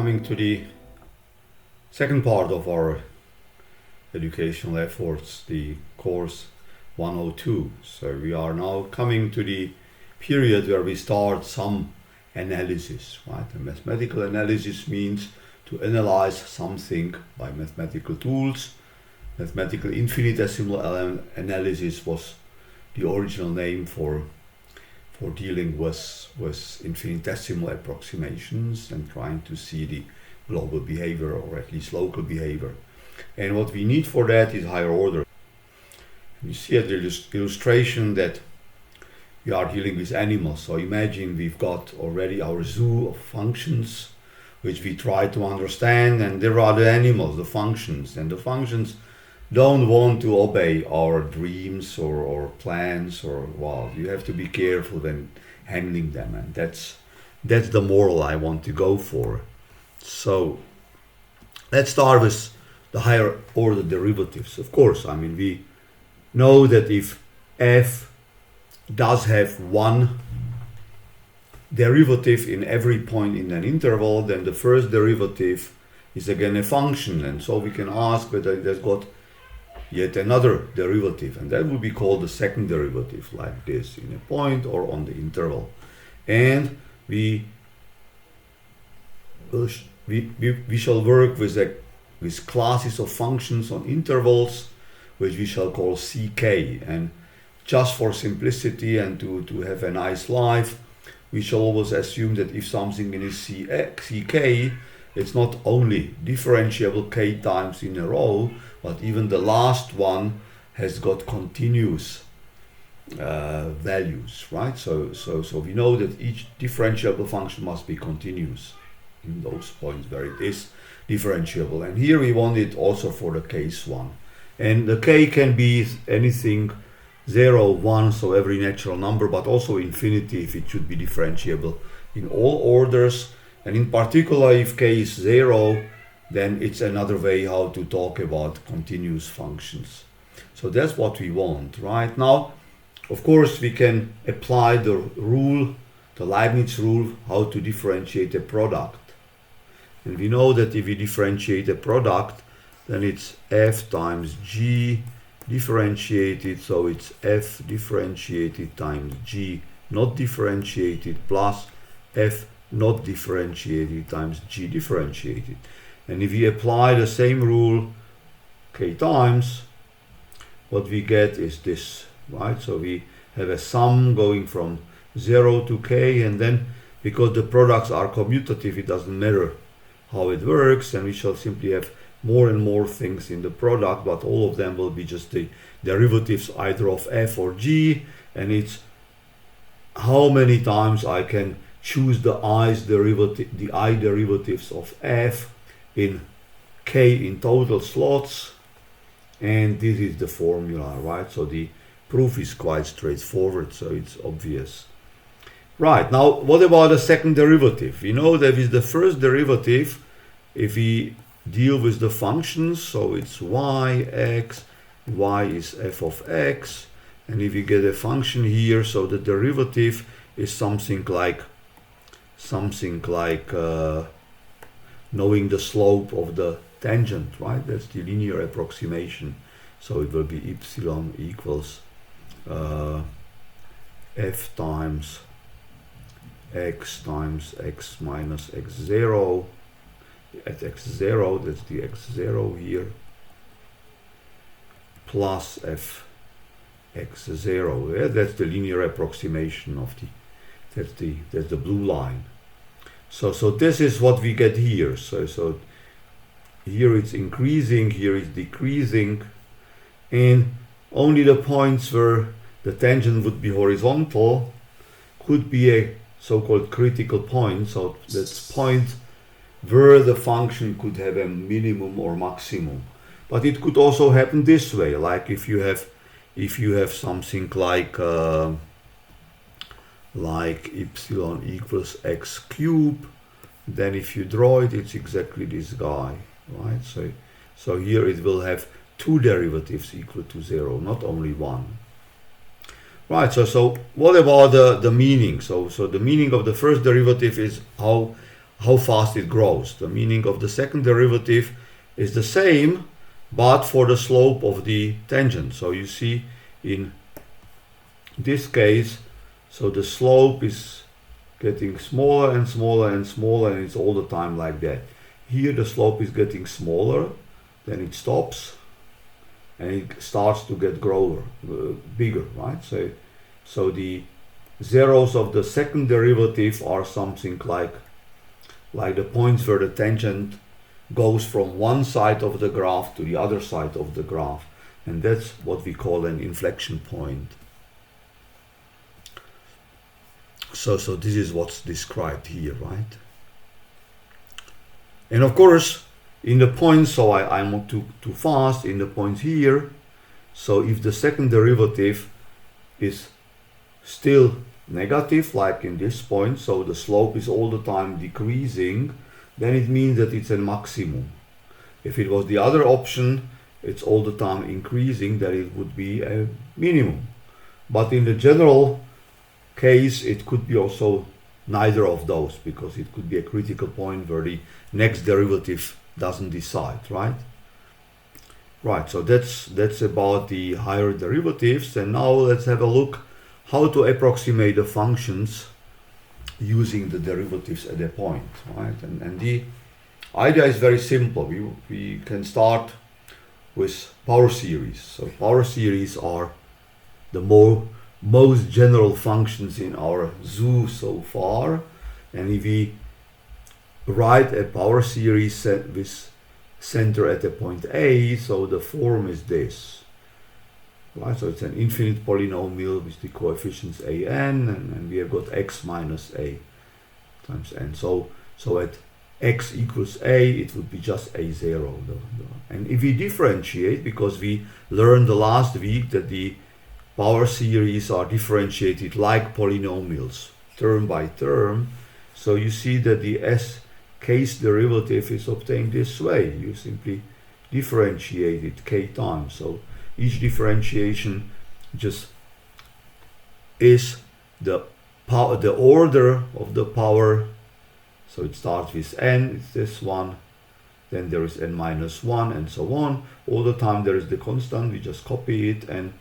coming to the second part of our educational efforts, the course 102. So we are now coming to the period where we start some analysis, right? A mathematical analysis means to analyze something by mathematical tools. Mathematical infinitesimal analysis was the original name for dealing with infinitesimal approximations and trying to see the global behavior, or at least local behavior. And what we need for that is higher order. You see at the illustration that we are dealing with animals. So imagine we've got already our zoo of functions which we try to understand, and there are the animals, the functions, and the functions don't want to obey our dreams or plans, or, well, you have to be careful when handling them, and that's the moral I want to go for. So let's start with the higher order derivatives. Of course, I mean, we know that if f does have one derivative in every point in an interval, then the first derivative is again a function, and so we can ask whether it has got yet another derivative, and that would be called the second derivative, like this, in a point or on the interval. And we shall work with classes of functions on intervals, which we shall call ck. And just for simplicity and to have a nice life, we shall always assume that if something is ck, it's not only differentiable k times in a row, but even the last one has got continuous values, right? So we know that each differentiable function must be continuous in those points where it is differentiable. And here we want it also for the case 1. And the k can be anything 0, 1, so every natural number, but also infinity if it should be differentiable in all orders. And in particular, if k is 0, then it's another way how to talk about continuous functions. So that's what we want, right? Now, of course, we can apply the rule, the Leibniz rule, how to differentiate a product. And we know that if we differentiate a product, then it's f times g differentiated, so it's f differentiated times g not differentiated plus f not differentiated times g differentiated. And if we apply the same rule k times, what we get is this, right? So we have a sum going from 0 to k, and then because the products are commutative, it doesn't matter how it works, and we shall simply have more and more things in the product, but all of them will be just the derivatives either of f or g, and it's how many times I can choose the I derivatives of f in k in total slots, and this is the formula, right? So the proof is quite straightforward, so it's obvious. Right, now what about the second derivative? We know that with the first derivative, if we deal with the functions, so it's y, x, y is f of x, and if we get a function here, so the derivative is something like knowing the slope of the tangent, right? That's the linear approximation. So it will be epsilon equals f times x minus x0 at x0, that's the x0 here, plus f x0. Yeah, that's the linear approximation of that's the blue line. So this is what we get here. So here it's increasing, here it's decreasing, and only the points where the tangent would be horizontal could be a so-called critical point. So that's point where the function could have a minimum or maximum. But it could also happen this way, like if you have something like epsilon equals x cubed, then if you draw it, it's exactly this guy, right? So here it will have two derivatives equal to 0, not only one. Right, so what about the meaning? So the meaning of the first derivative is how how fast it grows. The meaning of the second derivative is the same, but for the slope of the tangent. So you see in this case, so the slope is getting smaller and smaller and smaller, and it's all the time like that. Here the slope is getting smaller, then it stops, and it starts to get bigger, right? So the zeros of the second derivative are something like the points where the tangent goes from one side of the graph to the other side of the graph, and that's what we call an inflection point. So this is what's described here, right? And of course, in the points, so I'm too fast in the points here. So if the second derivative is still negative, like in this point, so the slope is all the time decreasing, then it means that it's a maximum. If it was the other option, it's all the time increasing, then it would be a minimum. But in the general case, it could be also neither of those, because it could be a critical point where the next derivative doesn't decide, right? Right, so that's about the higher derivatives. And now let's have a look how to approximate the functions using the derivatives at a point, right? And the idea is very simple. We can start with power series. So power series are the most general functions in our zoo so far. And if we write a power series with center at a point A, so the form is this, right? So it's an infinite polynomial with the coefficients a n, and we have got x minus a times n. So at x equals a, it would be just a0. And if we differentiate, because we learned the last week that the power series are differentiated like polynomials, term by term, so you see that the case derivative is obtained this way. You simply differentiate it k times. So each differentiation just is the order of the power. So it starts with n, it's this one, then there is n minus 1, and so on. All the time there is the constant, we just copy it, and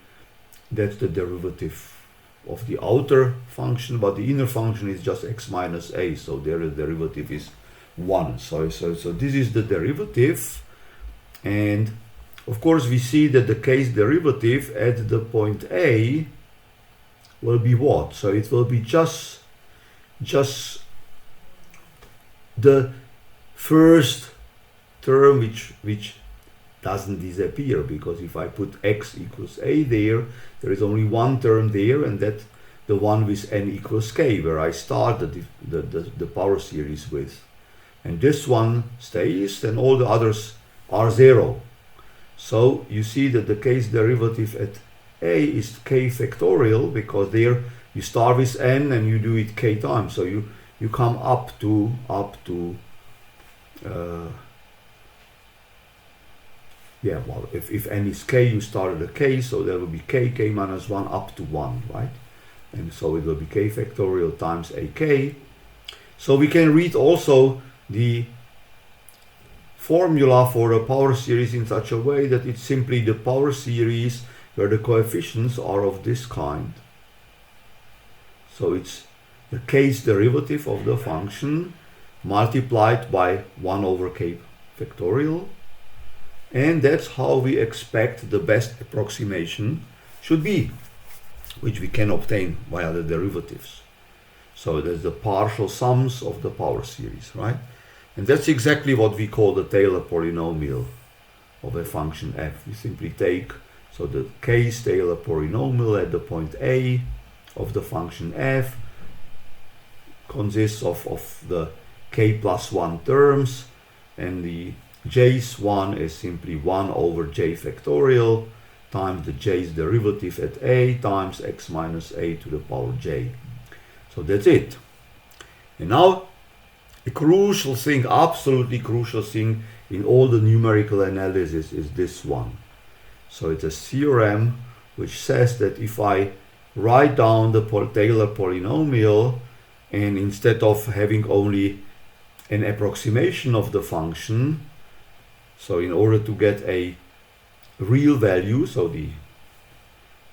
that's the derivative of the outer function, but the inner function is just x minus a, so there the derivative is 1. So this is the derivative, and of course we see that the case derivative at the point A will be what? So it will be just the first term which doesn't disappear, because if I put x equals a there is only one term there, and that's the one with n equals k, where I started the power series with. And this one stays, and all the others are 0. So you see that the case derivative at a is k factorial, because there you start with n and you do it k times. So you come up to if n is k, you start at a k, so there will be k minus 1 up to 1, right? And so it will be k factorial times ak. So we can read also the formula for the power series in such a way that it's simply the power series where the coefficients are of this kind. So it's the case derivative of the function multiplied by 1 over k factorial, and that's how we expect the best approximation should be, which we can obtain via the derivatives. So there's the partial sums of the power series, right? And that's exactly what we call the Taylor polynomial of a function f. We simply take, so the case Taylor polynomial at the point A of the function f consists of the k plus 1 terms, and the j's one is simply 1 over j factorial times the j's derivative at a times x minus a to the power j. So that's it. And now a crucial thing, absolutely crucial thing in all the numerical analysis is this one. So it's a theorem which says that if I write down the Taylor polynomial, and instead of having only an approximation of the function. So in order to get a real value, so the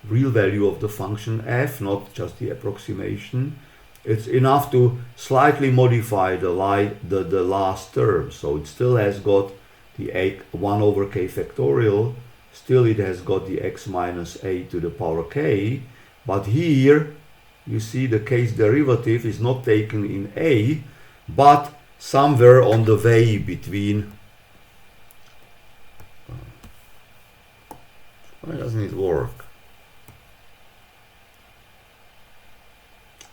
real value of the function f, not just the approximation, it's enough to slightly modify the last term. So it still has got the 1 over k factorial, still it has got the x minus a to the power k, but here you see the case derivative is not taken in a, but somewhere on the way between. Why doesn't it work?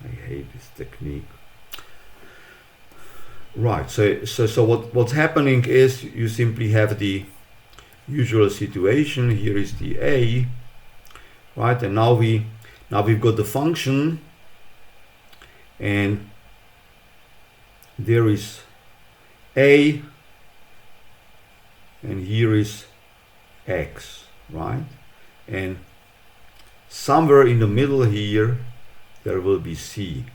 I hate this technique. Right, so what's happening is you simply have the usual situation. Here is the a, right, and now we've got the function, and there is a, and here is x, right, and somewhere in the middle here there will be c.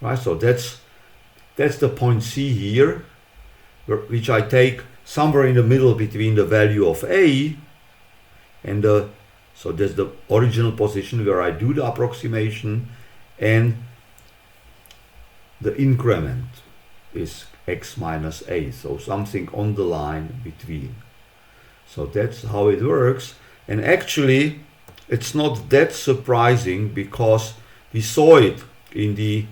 Right, so that's the point C here, which I take somewhere in the middle between the value of a and so that's the original position where I do the approximation, and the increment is x minus a, so something on the line between. So that's how it works, and actually it's not that surprising because we saw it in the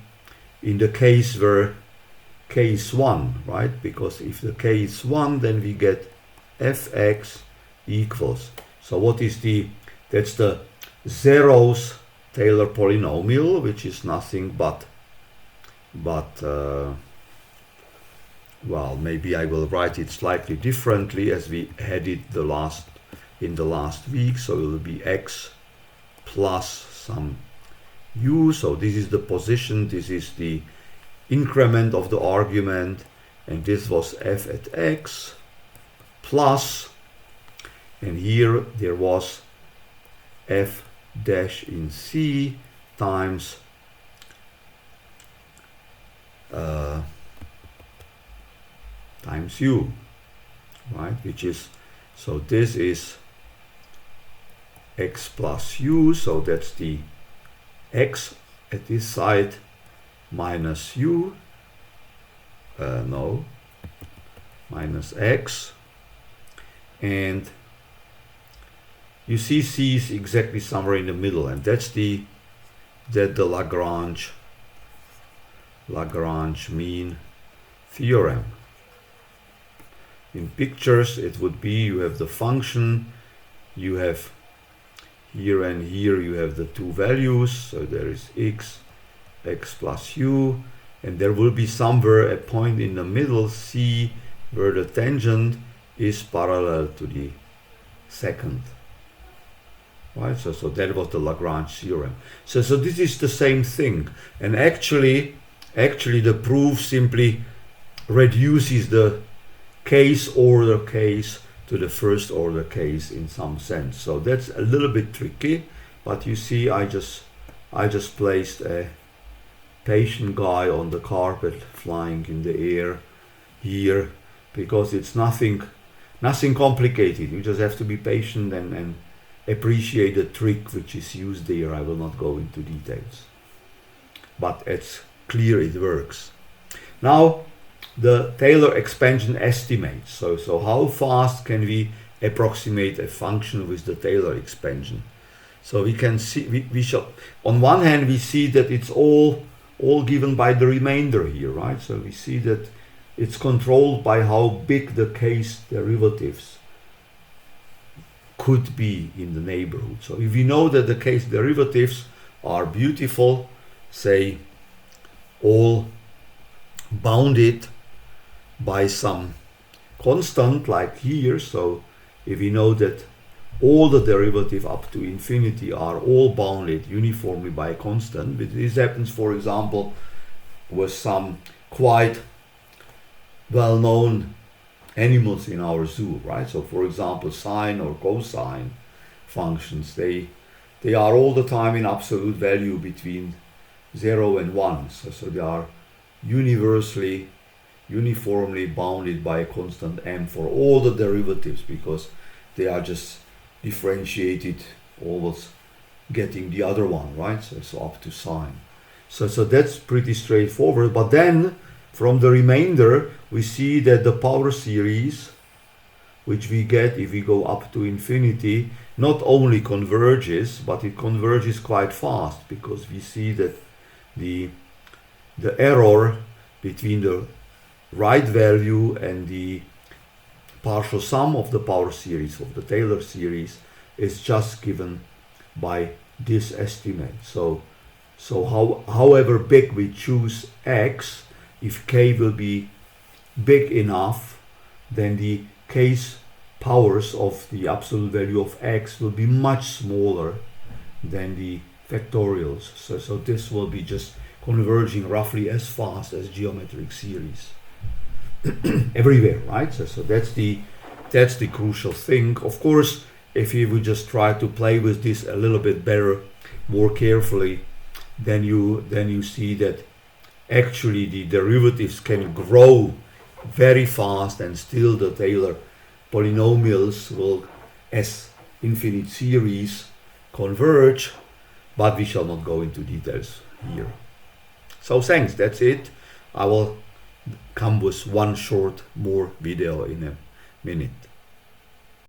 case where k is 1, right? Because if the k is 1, then we get fx equals. So what is that's the zeros Taylor polynomial, which is nothing but well, maybe I will write it slightly differently as we had it in the last week. So it will be x plus some u. So this is the position, this is the increment of the argument, and this was f at x plus, and here there was f dash in c times times u, right, which is, so this is x plus u, so that's the x at this side minus u, no, minus x, and you see c is exactly somewhere in the middle, and that's the Lagrange mean theorem. In pictures it would be, you have the function, you have here and here you have the two values, so there is x plus u, and there will be somewhere a point in the middle c where the tangent is parallel to the second, right? So that was the Lagrange theorem. So this is the same thing, and actually the proof simply reduces the case order case to the first order case in some sense. So that's a little bit tricky, but you see I just placed a patient guy on the carpet flying in the air here, because it's nothing complicated. You just have to be patient and appreciate the trick which is used there. I will not go into details, but it's clear it works. Now the Taylor expansion estimates. So how fast can we approximate a function with the Taylor expansion? So we can see, we shall, on one hand we see that it's all given by the remainder here, right? So we see that it's controlled by how big the case derivatives could be in the neighborhood. So if we know that the case derivatives are beautiful, say all bounded by some constant like here, so if we know that all the derivative up to infinity are all bounded uniformly by a constant, but this happens, for example, with some quite well-known animals in our zoo, right? So for example, sine or cosine functions, they they are all the time in absolute value between 0 and 1. So they are universally, uniformly bounded by a constant m for all the derivatives, because they are just differentiated, always getting the other one, right? So up to sine. So that's pretty straightforward. But then from the remainder, we see that the power series, which we get if we go up to infinity, not only converges, but it converges quite fast, because we see that the error between the right value and the partial sum of the power series, of the Taylor series, is just given by this estimate. So however big we choose x, if k will be big enough, then the k's powers of the absolute value of x will be much smaller than the factorials. So this will be just converging roughly as fast as geometric series everywhere, right? So that's the crucial thing. Of course, if you would just try to play with this a little bit better, more carefully, then you see that actually the derivatives can grow very fast, and still the Taylor polynomials will, as infinite series, converge, but we shall not go into details here. So thanks, that's it. I will come with one short more video in a minute.